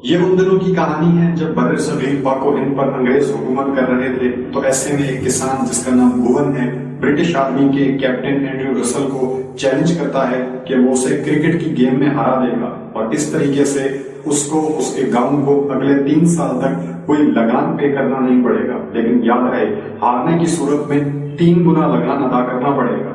یہ ان دنوں کی کہانی ہے جب بر صغیر پاک و ہند پر انگریز حکومت کر رہے تھے، تو ایسے میں ایک کسان جس کا نام بھون ہے، برٹش آرمی کے کیپٹن اینڈریو رسل کو چیلنج کرتا ہے کہ وہ اسے کرکٹ کی گیم میں ہرا دے گا، اور اس طریقے سے اس کو اس کے گاؤں کو اگلے 3 سال تک کوئی لگان پے کرنا نہیں پڑے گا، لیکن یاد رہے ہارنے کی صورت میں 3 گنا لگان ادا کرنا پڑے گا۔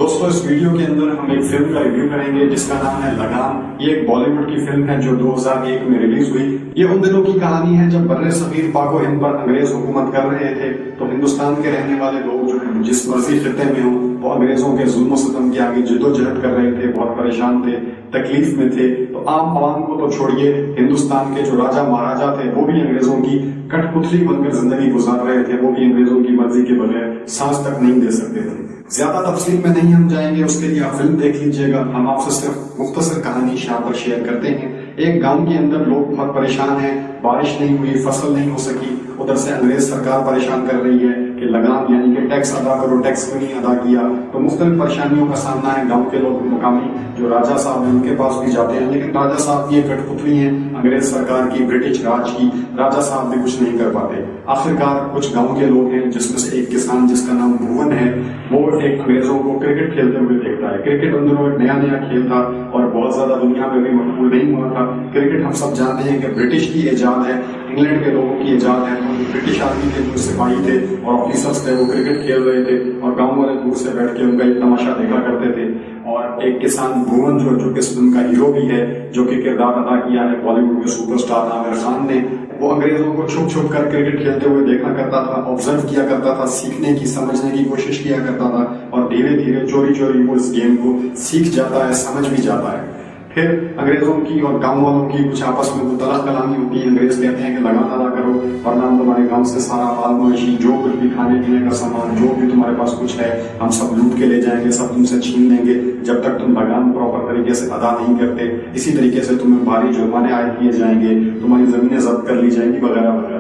دوستو اس ویڈیو کے اندر ہم ایک فلم کا ریویو کریں گے جس کا نام ہے لگان۔ یہ ایک بالی ووڈ کی فلم ہے جو 2001 میں ریلیز ہوئی۔ یہ ان دنوں کی کہانی ہے جب بر صغیر پاک و ہند پر انگریز حکومت کر رہے تھے، تو ہندوستان کے رہنے والے لوگ جو ہیں جس مرضی خطے میں ہوں وہ انگریزوں کے ظلم و ستم کے آگے جدوجہد کر رہے تھے، بہت پریشان تھے، تکلیف میں تھے۔ تو عام عوام کو تو چھوڑیے، ہندوستان کے جو راجا مہاراجا تھے وہ بھی انگریزوں کی کٹ پتلی بن کر زندگی گزار رہے تھے، وہ بھی انگریزوں کی مرضی کے بغیر سانس تک نہیں دے سکتے تھے۔ زیادہ تفصیل میں نہیں ہم جائیں گے، اس کے لیے آپ فلم دیکھ لیجئے گا۔ ہم آپ سے صرف مختصر کہانی یہاں پر شیئر کرتے ہیں۔ ایک گاؤں کے اندر لوگ بہت پریشان ہیں، بارش نہیں ہوئی، فصل نہیں ہو سکی، ادھر سے انگریز سرکار پریشان کر رہی ہے کہ لگان یعنی کہ ٹیکس ادا کرو، ٹیکس کیوں نہیں ادا کیا۔ تو مختلف پریشانیوں کا سامنا ہے۔ گاؤں کے لوگ مقامی جو راجا صاحب ہیں ان کے پاس بھی جاتے ہیں، لیکن راجا صاحب یہ کٹ پتلی ہیں انگریز سرکار کی، برٹش راج کی، راجا صاحب بھی کچھ نہیں کر پاتے۔ آخرکار کچھ گاؤں کے لوگ ہیں جس میں سے ایک کسان جس کا نام بھون ہے، وہ ایک انگریزوں کو کرکٹ کھیلتے ہوئے دیکھتا ہے۔ کرکٹ ان دنوں ایک نیا کھیل تھا اور بہت زیادہ دنیا میں بھی مقبول نہیں ہوا تھا۔ کرکٹ ہم سب جانتے ہیں کہ برٹش کی ایجاد ہے، انگلینڈ کے لوگوں کی ایجاد ہے۔ برٹش آرمی کے جو سپاہی تھے اور آفیسرز تھے وہ کرکٹ کھیل رہے تھے، اور گاؤں والے دور سے بیٹھ کے ان کا ایک تماشا دیکھا کرتے تھے۔ اور ایک کسان بھون جو کہ اس فلم کا ہیرو بھی ہے، جو کہ کردار ادا کیا ہے بالی ووڈ کے سپر اسٹار عامر خان نے، وہ انگریزوں کو چھپ چھپ کر کرکٹ کھیلتے ہوئے دیکھا کرتا تھا، آبزرو کیا کرتا تھا، سیکھنے کی، سمجھنے کی کوشش کیا کرتا تھا، اور دھیرے دھیرے چوری چوری وہ اس گیم کو سیکھ جاتا ہے، سمجھ بھی جاتا ہے۔ پھر انگریزوں کی اور گاؤں والوں کی کچھ آپس میں مطلق کلامی ہوتی ہے۔ انگریز کہتے ہیں کہ لگان ادا کرو ورنہ ہم تمہارے گاؤں سے سارا مال مویشی، جو کچھ بھی کھانے پینے کا سامان، جو بھی تمہارے پاس کچھ ہے، ہم سب لوٹ کے لے جائیں گے، سب تم سے چھین لیں گے جب تک تم لگان پراپر طریقے سے ادا نہیں کرتے۔ اسی طریقے سے تمہیں بھاری جرمانے عائد کیے جائیں گے، تمہاری زمینیں ضبط کر لی جائیں گی، وغیرہ وغیرہ۔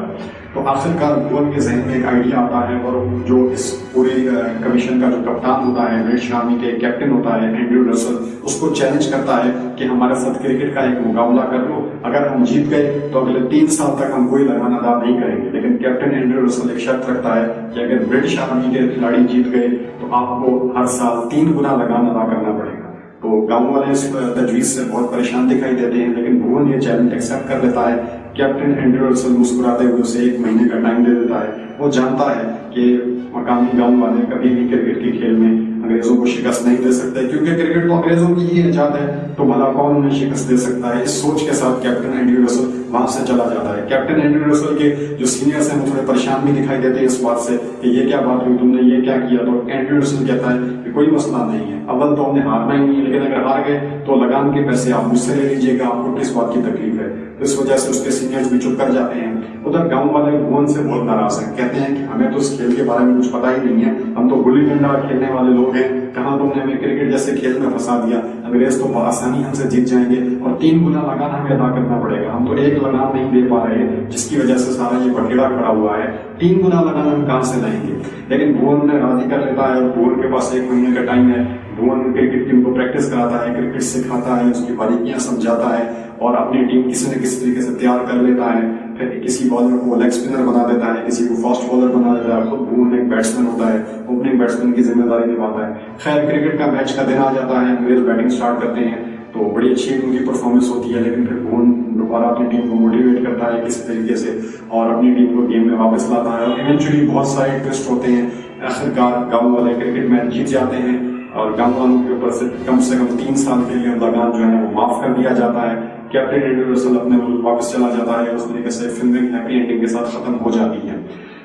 تو آخرکار بھون کے ذہن میں ایک آئیڈیا آتا ہے، اور جو اس پوری کمیشن کا جو کپتان ہوتا ہے، برٹش آرمی کے کیپٹن ہوتا ہے اینڈریو رسل، اس کو چیلنج کرتا ہے کہ ہمارے ساتھ کرکٹ کا ایک مقابلہ کر لو، اگر ہم جیت گئے تو اگلے 3 سال تک ہم کوئی لگان ادا نہیں کریں گے۔ لیکن کیپٹن اینڈریو رسل ایک شرط رکھتا ہے کہ اگر برٹش آرمی کے کھلاڑی جیت گئے تو آپ کو ہر سال 3 گنا لگان ادا کرنا پڑے گا۔ تو گاؤں والے اس تجویز سے بہت پریشان دکھائی دیتے ہیں، لیکن بھون یہ چیلنج ایکسپٹ کر لیتا ہے۔ کیپٹن اینڈریو رسل مسکراتے ہوئے اسے 1 مہینے کا ٹائم دے دیتا ہے۔ وہ جانتا ہے کہ مقامی گاؤں والے کبھی بھی کرکٹ کے کھیل میں انگریزوں کو شکست نہیں دے سکتے، کیونکہ کرکٹ تو انگریزوں کی ہی ایجاد ہے، تو بھلا کون انہیں شکست دے سکتا ہے۔ اس سوچ کے ساتھ کیپٹن اینڈریو رسل وہاں سے چلا جاتا ہے۔ کیپٹن اینڈریو رسل کے جو سینئرز ہیں وہ تھوڑے پریشان بھی دکھائی دیتے ہیں اس بات سے کہ یہ کیا بات ہوئی، تم نے یہ کیا کیا۔ تو اینڈریو رسل کہتا ہے کہ کوئی مسئلہ نہیں ہے، اول تو ہم نے ہارنا ہی نہیں ہے، لیکن اگر ہار گئے تو لگان کے پیسے آپ مجھ سے لے لیجیے گا، آپ کو کس بات کی تکلیف ہے۔ اس وجہ سے اس کے سینئرز بھی چپ کر جاتے ہیں۔ ادھر گاؤں والے بھون سے بہت ناراض ہیں، کہتے ہیں کہ ہمیں تو اس کھیل کے بارے میں کچھ پتا ہی نہیں ہے، ہم تو گلی ڈنڈا کھیلنے والے لوگ ہیں، کہاں تم نے ہمیں کرکٹ جیسے کھیل میں پھنسا دیا۔ انگریز تو بآسانی ہم سے جیت جائیں گے اور 3 گنا لگان ہمیں ادا کرنا پڑے گا، ہم تو 1 لگان نہیں دے پا رہے، جس کی وجہ سے سارا یہ بٹھیڑا کھڑا ہوا ہے، 3 گنا لگان ہم کہاں سے لائیں گے۔ لیکن بھون نے راضی کر لیتا ہے، اور بھون کے پاس 1 مہینے کا ٹائم ہے۔ بھون کرکٹ ٹیم کو پریکٹس کراتا ہے، کرکٹ سکھاتا ہے، اس کی باریکیاں سمجھاتا ہے، اور اپنی ٹیم کسی نہ کسی طریقے سے تیار کر لیتا ہے۔ پھر کسی بالر کو لیگ اسپنر بنا دیتا ہے، کسی کو فاسٹ بالر بنا دیتا ہے، خود بھون ایک بیٹسمین ہوتا ہے، اوپننگ بیٹسمین کی ذمہ داری نبھاتا ہے۔ خیر کرکٹ کا میچ کا دن آ جاتا ہے، انگریز بیٹنگ سٹارٹ کرتے ہیں تو بڑی اچھی ان کی پرفارمنس ہوتی ہے، لیکن پھر بھون دوبارہ اپنی ٹیم کو موٹیویٹ کرتا ہے کسی طریقے سے اور اپنی ٹیم کو گیم میں واپس لاتا ہے، اور ایونچولی بہت سارے ٹوسٹ ہوتے ہیں۔ آخرکار گاؤں والے کرکٹ میچ جیت جاتے ہیں، اور گاؤں والوں کے اوپر سے کم 3 سال کے لیے لگان جو ہے وہ معاف کر دیا جاتا ہے۔ کیپٹن اینڈریو رسل اپنے ملک واپس چلا جاتا ہے، اس طریقے سے فلم ہیپی اینڈنگ کے ساتھ ختم ہو جاتی ہے۔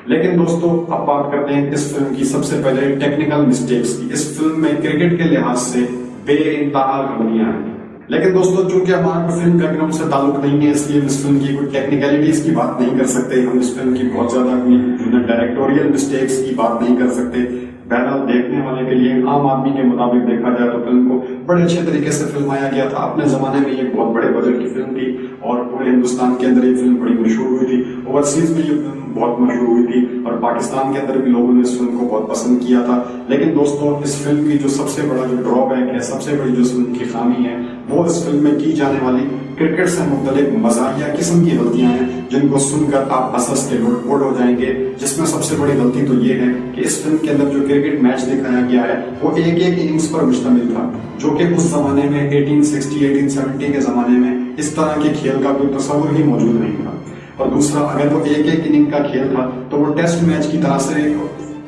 لیکن دوستو اب بات کرتے ہیں اس فلم کی سب سے پہلے ٹیکنیکل مسٹیکس کی۔ اس فلم میں کرکٹ کے لحاظ سے بے انتہا کمیاں ہیں، لیکن دوستو چونکہ ہمارا فلم بیک گراؤنڈ سے تعلق نہیں ہے، اس لیے اس فلم کی کوئی ٹیکنیکلٹیز کی بات نہیں کر سکتے۔ ہم اس فلم کی بہت زیادہ کوئی ڈائریکٹوریل مسٹیکس کی بات نہیں کر سکتے۔ بہرحال دیکھنے والے کے لیے عام آدمی کے مطابق دیکھا جائے تو فلم کو بڑے اچھے طریقے سے فلمایا گیا تھا۔ اپنے زمانے میں یہ بہت بڑے بجٹ کی فلم تھی، اور پورے ہندوستان کے اندر یہ فلم بڑی مشہور ہوئی تھی، اوورسیز میں یہ فلم بہت مشہور ہوئی تھی، اور پاکستان کے اندر بھی لوگوں نے اس فلم बहुत पसंद किया था। लेकिन दोस्तों इस फिल्म की जो सबसे बड़ा जो ड्रॉबैक है, सबसे बड़ी जो इस फिल्म की खामी है, वो इस फिल्म में की जाने वाली क्रिकेट से मुख्तलिफ मजाहिया किस्म की गलतियां हैं जिनको सुनकर आप हंस के लुटपुट हो जाएंगे। जिसमें सबसे बड़ी गलती तो ये है कि इस फिल्म के अंदर जो क्रिकेट मैच दिखाया गया है वो एक एक इनिंग्स पर मुश्तमिल था, जो कि उस जमाने में 1860 1870 के जमाने में इस तरह के खेल का कोई तस्वुर ही मौजूद नहीं था। और दूसरा, अगर वो एक एक इनिंग का खेल था तो वो टेस्ट मैच की तरह से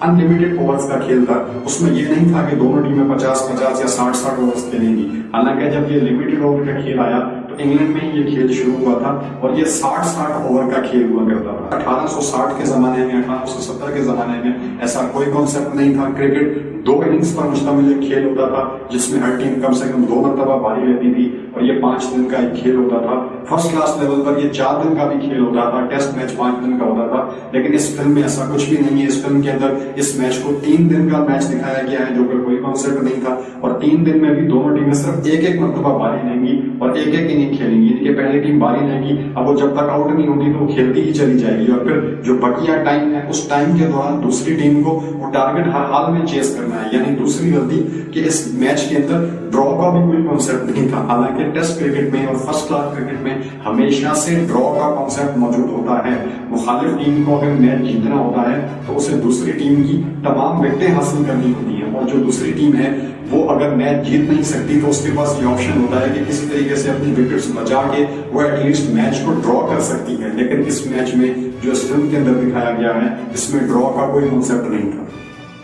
अनलिमिटेड ओवर्स का खेल था। उसमें ये नहीं था कि दोनों टीमें 50-50 या 60-60 ओवर्स खेलेंगी। हालांकि जब ये लिमिटेड ओवर का खेल आया तो इंग्लैंड में ही ये खेल शुरू हुआ था और ये 60-60 ओवर का खेल हुआ करता था। 1860 के जमाने में, 1870 के जमाने में ऐसा कोई कॉन्सेप्ट नहीं था। क्रिकेट 2 इनिंग्स पर मुश्तमिल एक खेल होता था जिसमें हर टीम कम से कम 2 मरतबा बारी रहती थी और ये 5 दिन का एक खेल होता था। फर्स्ट क्लास लेवल पर ये 4 दिन का भी खेल होता था, टेस्ट मैच 5 दिन का होता था। लेकिन इस फिल्म में ऐसा कुछ भी नहीं है। इस फिल्म के अंदर इस मैच को 3 दिन का मैच दिखाया गया है, जो कि कोई कॉन्सेप्ट नहीं था। और 3 दिन में भी दोनों टीमें सिर्फ एक एक मरतबा बारी लेंगी और एक एक इनिंग खेलेंगी। इनके पहले टीम बारी लेगी, अब वो जब तक आउट नहीं होती तो वो खेलती ही चली जाएगी और फिर जो बकिया टाइम है उस टाइम के दौरान दूसरी टीम को वो टारगेट हर हाल में चेस करना है। यानी दूसरी गलती कि इस मैच के अंदर ड्रॉ का भी कोई कॉन्सेप्ट नहीं था। हालांकि टेस्ट क्रिकेट में और फर्स्ट क्लास क्रिकेट में हमेशा से ड्रॉ का कॉन्सेप्ट मौजूद होता है। मुखालिफ टीम को अगर मैच जीतना होता है तो उसे दूसरी टीम की तमाम विकेटें हासिल करनी होती है और जो दूसरी टीम है वो अगर मैच जीत नहीं सकती तो उसके पास ये ऑप्शन होता है कि किसी तरीके से अपनी विकेट्स बचा के वो एटलीस्ट मैच को ड्रॉ कर सकती है। लेकिन इस मैच में जो इस फिल्म के अंदर दिखाया गया है इसमें ड्रॉ का कोई कॉन्सेप्ट नहीं था।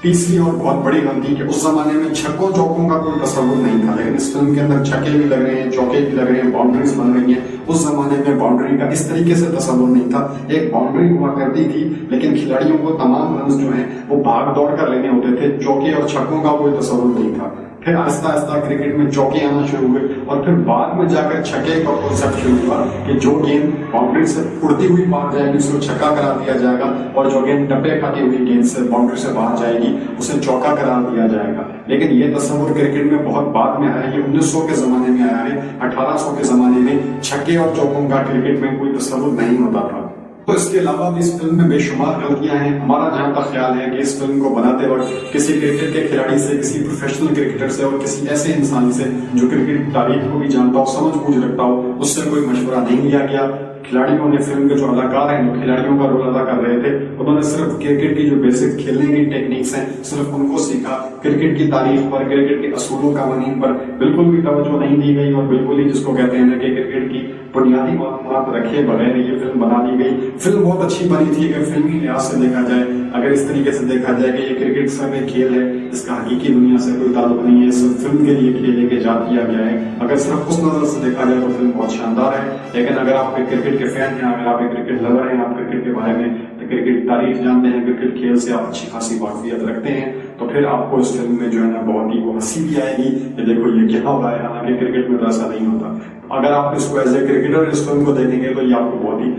तीसरी और बहुत बड़ी गलती कि उस जमाने में छक्कों चौकों का कोई तस्वुर नहीं था, लेकिन इस फिल्म के अंदर छक्के भी लग रहे हैं, चौके भी लग रहे हैं, बाउंड्रीज बन रही हैं। उस जमाने में बाउंड्री का इस तरीके से तस्वुर नहीं था। एक बाउंड्री हुआ करती थी लेकिन खिलाड़ियों को तमाम रन जो हैं वो भाग दौड़ कर लेने होते थे। चौके और छक्कों का कोई तस्वुर नहीं था। फिर आहिस्ता आहिस्ता क्रिकेट में चौके आना शुरू हुए और फिर बाद में जाकर छक्के का कॉन्सेप्ट शुरू हुआ कि जो गेंद बाउंड्री से उड़ती हुई बाहर जाएगी उसको छक्का करार दिया जाएगा और जो गेंद डब्बे खाती हुई गेंद से बाउंड्री से बाहर जाएगी उसे चौका करार दिया जाएगा। लेकिन ये तस्वुर क्रिकेट में बहुत बाद में आया है। ये 1900 के जमाने में आया है। 1800 के जमाने में छक्के और चौकों का क्रिकेट में कोई तस्वुर नहीं होता था। तो इसके अलावा भी इस फिल्म में बेशुमार गलतियां हैं। हमारा जहां तक ख्याल है कि इस फिल्म को बनाते वक्त किसी क्रिकेट के खिलाड़ी से, किसी प्रोफेशनल क्रिकेटर से और किसी ऐसे इंसान से जो क्रिकेट की तारीफ को भी जानता हो, समझ बूझ रखता हो, उससे कोई मशवरा नहीं लिया गया। खिलाड़ियों ने, फिल्म के जो अदाकार हैं जो खिलाड़ियों का रोल अदा कर रहे थे, उन्होंने सिर्फ क्रिकेट की जो बेसिक खेलने की टेक्निक्स हैं सिर्फ उनको सीखा। क्रिकेट की तारीफ पर, क्रिकेट के असूलों कवानीन पर बिल्कुल भी तवज्जो नहीं दी गई और बिल्कुल ही जिसको कहते हैं कि क्रिकेट की बुनियादी मालूमात रखे बगैर ये फिल्म बना दी गई। फिल्म बहुत अच्छी बनी थी अगर फिल्मी लिहाज से देखा जाए। अगर इस तरीके से देखा जाए कि ये क्रिकेट सिर्फ एक खेल है, इसका हकीकी दुनिया से कोई ताल्लुक नहीं है, सिर्फ फिल्म के लिए खेल के ईजाद किया गया है, अगर सिर्फ उस नजर से देखा जाए तो फिल्म बहुत शानदार है। लेकिन अगर आप क्रिकेट के फैन हैं, अगर आप एक क्रिकेट लवर हैं, आप क्रिकेट के बारे में क्रिकेट की तारीफ जानते हैं, क्रिकेट खेल से आप अच्छी खासी वाकफियत रखते हैं, तो फिर आपको इस फिल्म में जो है ना बहुत ही वो हंसी भी आएगी कि देखो ये क्या हो रहा है। हालांकि क्रिकेट में तो ऐसा नहीं होता। अगर आप इसको एज ए क्रिकेटर इस फिल्म को देखेंगे तो ये आपको बहुत ही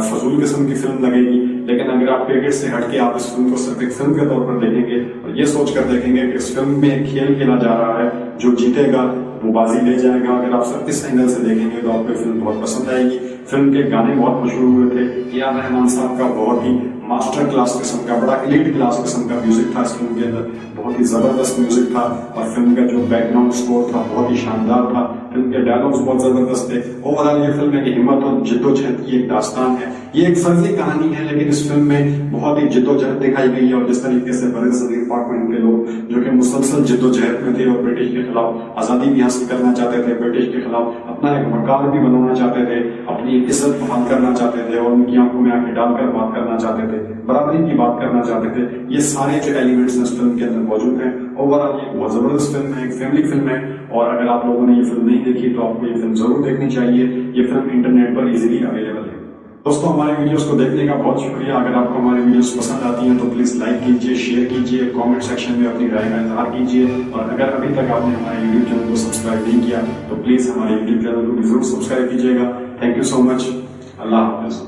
फजूल किस्म की फिल्म लगेगी। लेकिन अगर आप क्रिकेट से हटके आप इस फिल्म को सिर्फ एक फिल्म के तौर पर देखेंगे और ये सोचकर देखेंगे कि इस फिल्म में खेल खेला जा रहा है, जो जीतेगा वो बाजी ले जाएगा, अगर आप सिर्फ इस एंगल से देखेंगे तो आपको फिल्म बहुत पसंद आएगी। फिल्म के गाने बहुत मशहूर हुए थे। ए.आर. रहमान साहब का बहुत ही मास्टर क्लास किस्म का, बड़ा एलीट क्लास किस्म का म्यूजिक था इस फिल्म के अंदर, बहुत ही जबरदस्त म्यूजिक था और फिल्म का जो बैकग्राउंड स्कोर था बहुत ही शानदार था। फिल्म के डायलॉग्स बहुत जबरदस्त थे। ओवरऑल ये फिल्म एक हिम्मत और जिद्दोजहद की एक दास्तान है। ये एक फर्जी कहानी है लेकिन इस फिल्म में बहुत ही जिद्दोजहद दिखाई गई है और जिस तरीके से बड़े सगीर पाकिस्तान के लोग जो कि मुसलसल जिद्दोजहद में थे और ब्रिटिश के खिलाफ आजादी भी हासिल करना चाहते थे, ब्रिटिश के खिलाफ अपना एक मकाम भी बनाना चाहते थे, अपनी इज्जत बहाल करना चाहते थे और उनकी आंखों में आंखें डालकर बात करना चाहते थे, बराबरी की बात करना चाहते थे। ये सारे जो एलिमेंट्स इस फिल्म के अंदर मौजूद हैं। ओवरऑल ये बहुत जबरदस्त फिल्म है, एक फैमिली फिल्म है और अगर आप लोगों ने ये फिल्म नहीं देखी तो आपको ये फिल्म जरूर देखनी चाहिए। ये फिल्म इंटरनेट पर इजीली अवेलेबल है। दोस्तों हमारे वीडियोस को देखने का बहुत शुक्रिया। अगर आपको हमारी वीडियोस पसंद आती हैं तो प्लीज लाइक कीजिए, शेयर कीजिए, कमेंट सेक्शन में अपनी राय का इजहार कीजिए और अगर अभी तक आपने हमारे यूट्यूब चैनल को सब्सक्राइब नहीं किया तो प्लीज हमारे यूट्यूब चैनल को भी जरूर सब्सक्राइब कीजिएगा। Thank you so much. Allah Hafiz.